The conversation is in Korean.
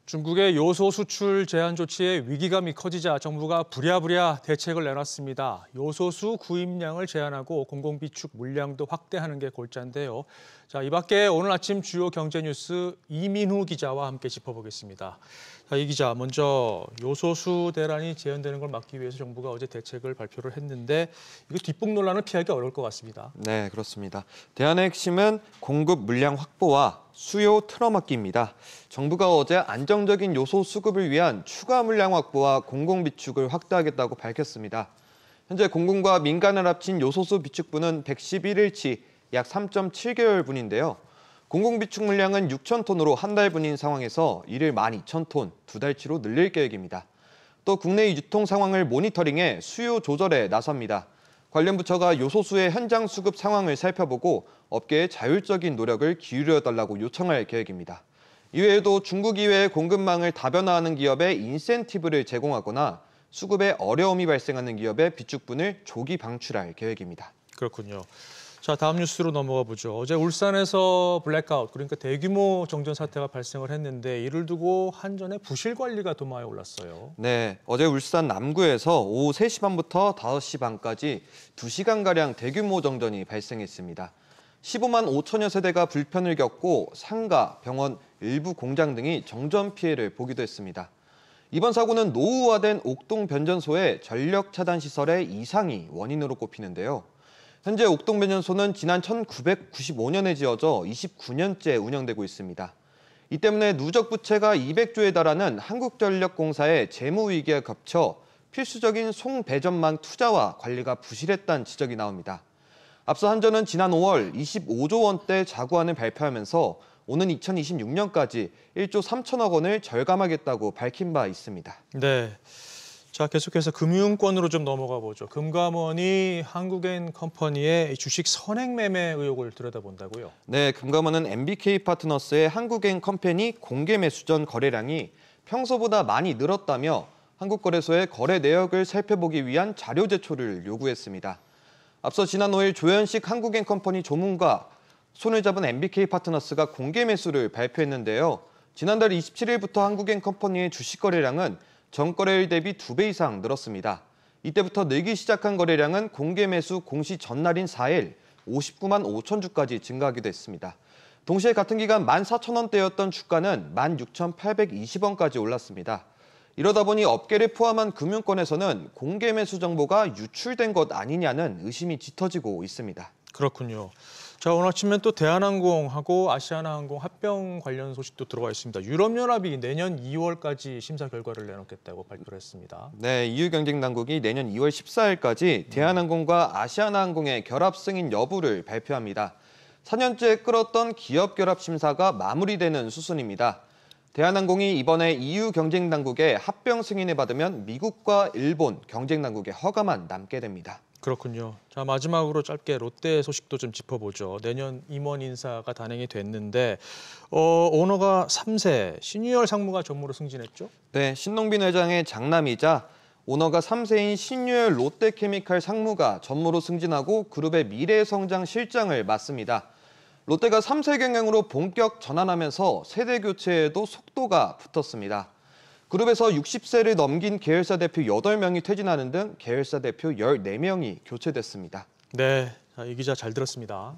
중국의 요소 수출 제한 조치에 위기감이 커지자 정부가 부랴부랴 대책을 내놨습니다. 요소수 구입량을 제한하고 공공비축 물량도 확대하는 게 골자인데요. 자, 이 밖에 오늘 아침 주요 경제 뉴스 이민후 기자와 함께 짚어보겠습니다. 자, 이 기자, 먼저 요소수 대란이 재현되는 걸 막기 위해서 정부가 어제 대책을 발표를 했는데 이거 뒷북 논란을 피하기 어려울 것 같습니다. 네, 그렇습니다. 대안의 핵심은 공급 물량 확보와 수요 틀어막기입니다. 정부가 어제 안정적인 요소 수급을 위한 추가 물량 확보와 공공비축을 확대하겠다고 밝혔습니다. 현재 공공과 민간을 합친 요소수 비축분은 111일치 약 3.7개월분인데요. 공공비축 물량은 6,000톤으로 한 달분인 상황에서 이를 12,000톤, 두 달치로 늘릴 계획입니다. 또 국내 유통 상황을 모니터링해 수요 조절에 나섭니다. 관련 부처가 요소수의 현장 수급 상황을 살펴보고 업계의 자율적인 노력을 기울여달라고 요청할 계획입니다. 이외에도 중국 이외의 공급망을 다변화하는 기업에 인센티브를 제공하거나 수급에 어려움이 발생하는 기업의 비축분을 조기 방출할 계획입니다. 그렇군요. 자, 다음 뉴스로 넘어가 보죠. 어제 울산에서 블랙아웃, 그러니까 대규모 정전 사태가 발생을 했는데 이를 두고 한전의 부실 관리가 도마에 올랐어요. 네, 어제 울산 남구에서 오후 3시 반부터 5시 반까지 2시간가량 대규모 정전이 발생했습니다. 15만 5천여 세대가 불편을 겪고 상가, 병원, 일부 공장 등이 정전 피해를 보기도 했습니다. 이번 사고는 노후화된 옥동 변전소의 전력 차단 시설의 이상이 원인으로 꼽히는데요. 현재 옥동 변전소는 지난 1995년에 지어져 29년째 운영되고 있습니다. 이 때문에 누적 부채가 200조에 달하는 한국전력공사의 재무 위기에 겹쳐 필수적인 송배전망 투자와 관리가 부실했다는 지적이 나옵니다. 앞서 한전은 지난 5월 25조 원대 자구안을 발표하면서 오는 2026년까지 1조 3천억 원을 절감하겠다고 밝힌 바 있습니다. 네. 자, 계속해서 금융권으로 좀 넘어가 보죠. 금감원이 한국엔컴퍼니의 주식 선행 매매 의혹을 들여다본다고요? 네, 금감원은 MBK 파트너스의 한국엔컴퍼니 공개 매수 전 거래량이 평소보다 많이 늘었다며 한국거래소의 거래 내역을 살펴보기 위한 자료 제출을 요구했습니다. 앞서 지난 5일 조현식 한국엔컴퍼니 조문과 손을 잡은 MBK 파트너스가 공개 매수를 발표했는데요. 지난달 27일부터 한국엔컴퍼니의 주식 거래량은 전거래일 대비 2배 이상 늘었습니다. 이때부터 늘기 시작한 거래량은 공개 매수 공시 전날인 4일 59만 5천 주까지 증가하기도 했습니다. 동시에 같은 기간 14,000원대였던 주가는 16,820원까지 올랐습니다. 이러다 보니 업계를 포함한 금융권에서는 공개 매수 정보가 유출된 것 아니냐는 의심이 짙어지고 있습니다. 그렇군요. 자, 오늘 아침엔 또 대한항공하고 아시아나항공 합병 관련 소식도 들어와 있습니다. 유럽연합이 내년 2월까지 심사 결과를 내놓겠다고 발표를 했습니다. 네, EU 경쟁당국이 내년 2월 14일까지 대한항공과 아시아나항공의 결합 승인 여부를 발표합니다. 4년째 끌었던 기업 결합 심사가 마무리되는 수순입니다. 대한항공이 이번에 EU 경쟁당국의 합병 승인을 받으면 미국과 일본 경쟁당국의 허가만 남게 됩니다. 그렇군요. 자, 마지막으로 짧게 롯데 소식도 좀 짚어보죠. 내년 임원 인사가 단행이 됐는데 오너가 3세 신유열 상무가 전무로 승진했죠? 네, 신동빈 회장의 장남이자 오너가 3세인 신유열 롯데케미칼 상무가 전무로 승진하고 그룹의 미래성장 실장을 맡습니다. 롯데가 3세 경영으로 본격 전환하면서 세대 교체에도 속도가 붙었습니다. 그룹에서 60세를 넘긴 계열사 대표 8명이 퇴진하는 등 계열사 대표 14명이 교체됐습니다. 네, 자, 이 기자 잘 들었습니다.